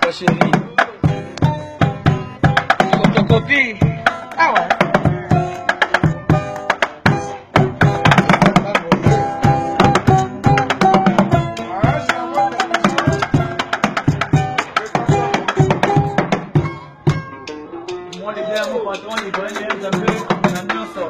Papa chéri. Copie. Ah ouais. Moi les gars, mon patron, les BOLINGO, NZAMBE, NIONSO.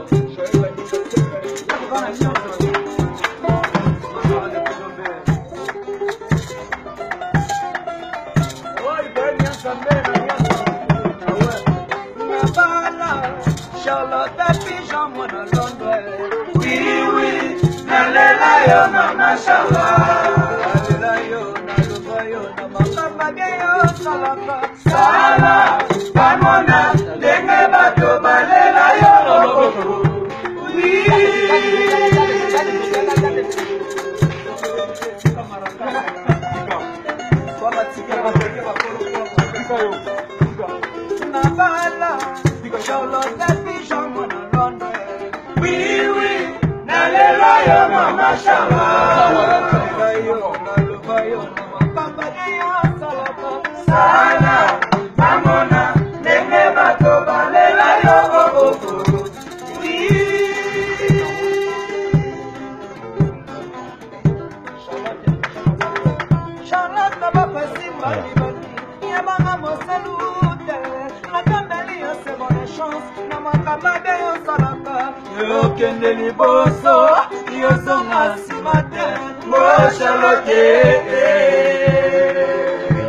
Charlotte pigeon mwana Londres. Oui oui, nalela yo mama Charlotte. Nalela yo naloba yo na makamba yo salaka. Sala pamona ndenge bato balela yo. Oui. Charlotte pigeon mwana Londres. Oui oui, nalela yo mama Charlotte. Nalela yo naloba yo na makamba yo salaka. Sala pamona ndenge bato balela yo. Oui. Charlotte na bapasi mbali yabanga mosalute nakambeli yo c'est bonne chance na makamba yo salaka. Yo kende liboso yo zonga nsima te mo Charlotte.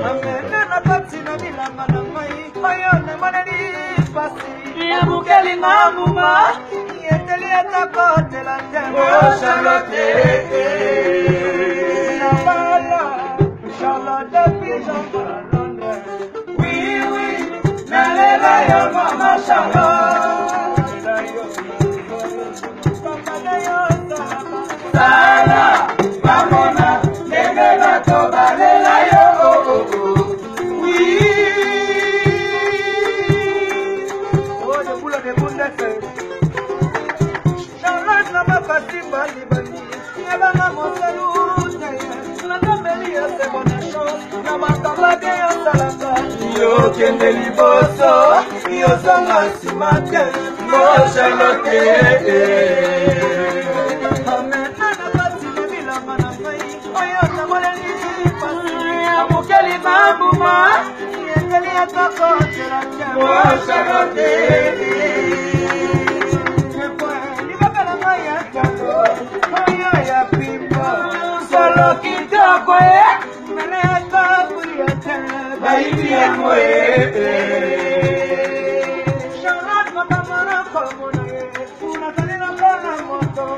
Amene na kati na bilanga na ngai oyo nemoneli pasi ya mokeli na muma yeteli etakotela te mo Charlotte. Nabala Charlotte pigeon mwana Londres. Oui oui, nalela yo mama Charlotte. Sala pamona ndenge bato balela yo. Oui. Oh de boule Charlotte na bapasi mbali yabanga mosalute nakambeli yo c'est bonne chance na makamba yo salaka. Yo kende liboso yo zonga nsima te mo Charlotte. Amena na kati na bilanga na ngai oyo namoneli pasi ya mokeli mambuma yeteli etakotela te mo Charlotte. Libaka na ngai ya tango oyo ya pimba solo kitoko mene etabulia te bayibi yango Charlotte makamana komona unazali na kona moto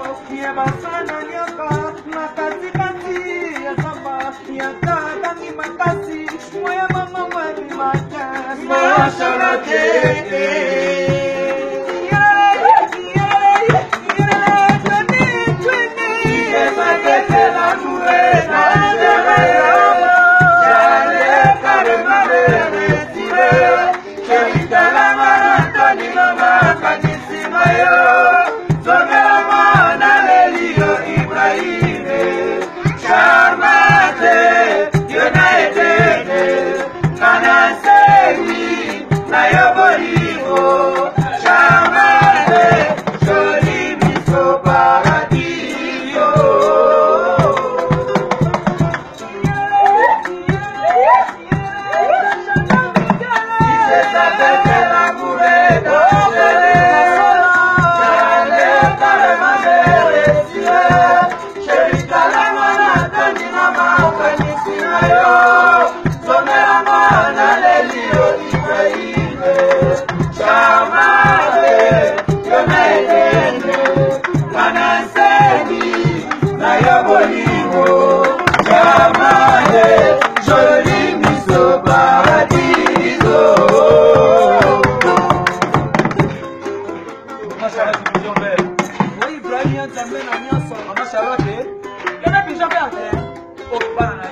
ya basana nyoka na katikati ya samba ya tatangi makasi moya mama mwani mata mo Charlotte. Oui, IBRAHIM, NZAMBE, NIONSO, Maman Charlotte. Il y a des gens qui ont fait. Oh, banana,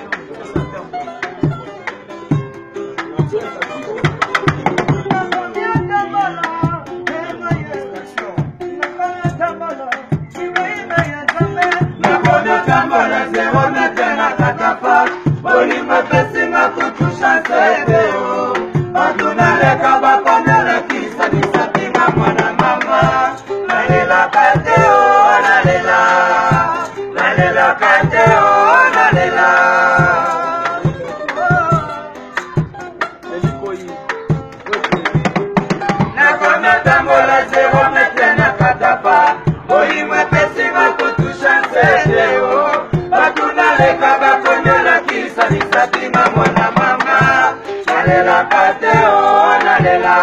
bolingo pesing ma kutusha seo batuna leka bakona kisa nisatima mwana mama nalela kateo nalela kateo nalela nakona tambola zero metena katapa bolimwe pesi ma kutusha seo batuna leka bakona kisa nisatima mwana mama nalela kateo nalela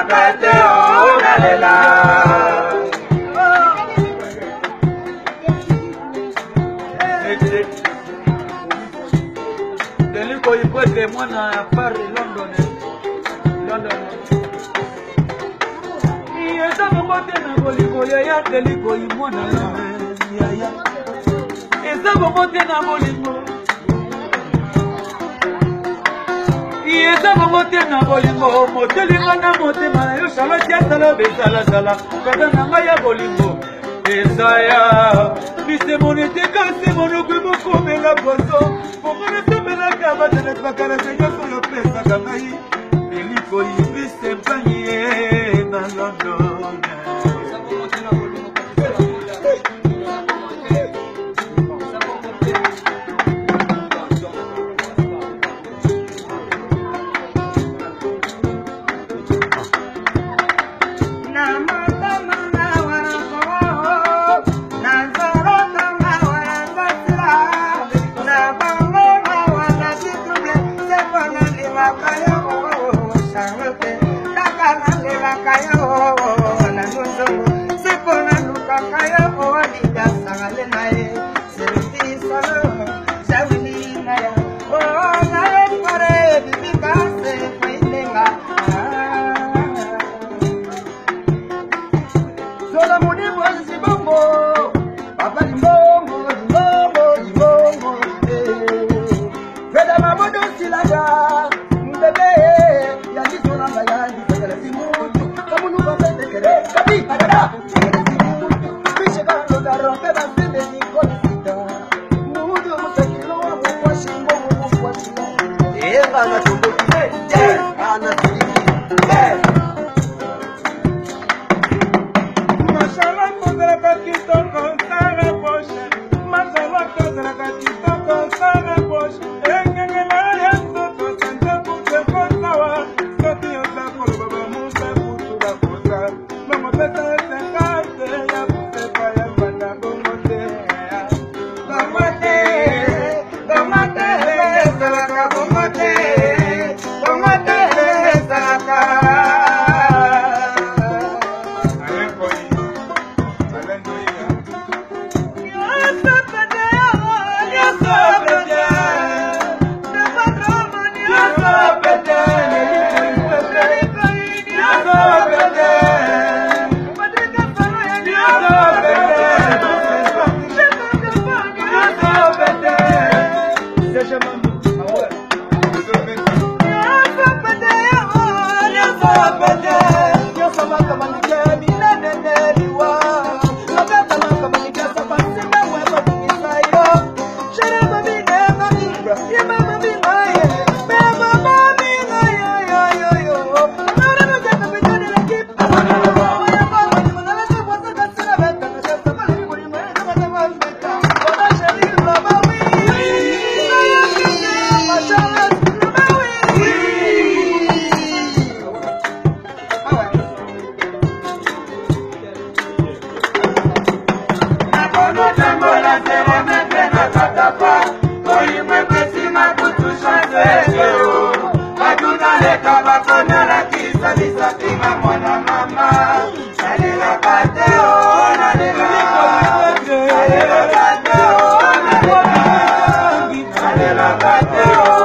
kateo nalela deliko ikwete mwana ya Paris London yeza momote na bolingo ya deliko imwana ya eza momote na bolingo yeza momote na bolingo motelinga na motema na yo shaloti asala bezalazala kanda na ngai ya bolingo ezaya bise monete kasi monokwi mokomela poso pomone sombelaka batene bakala senyoso yo pesaka ngai deliko ibise mpanye na London Nalela kateo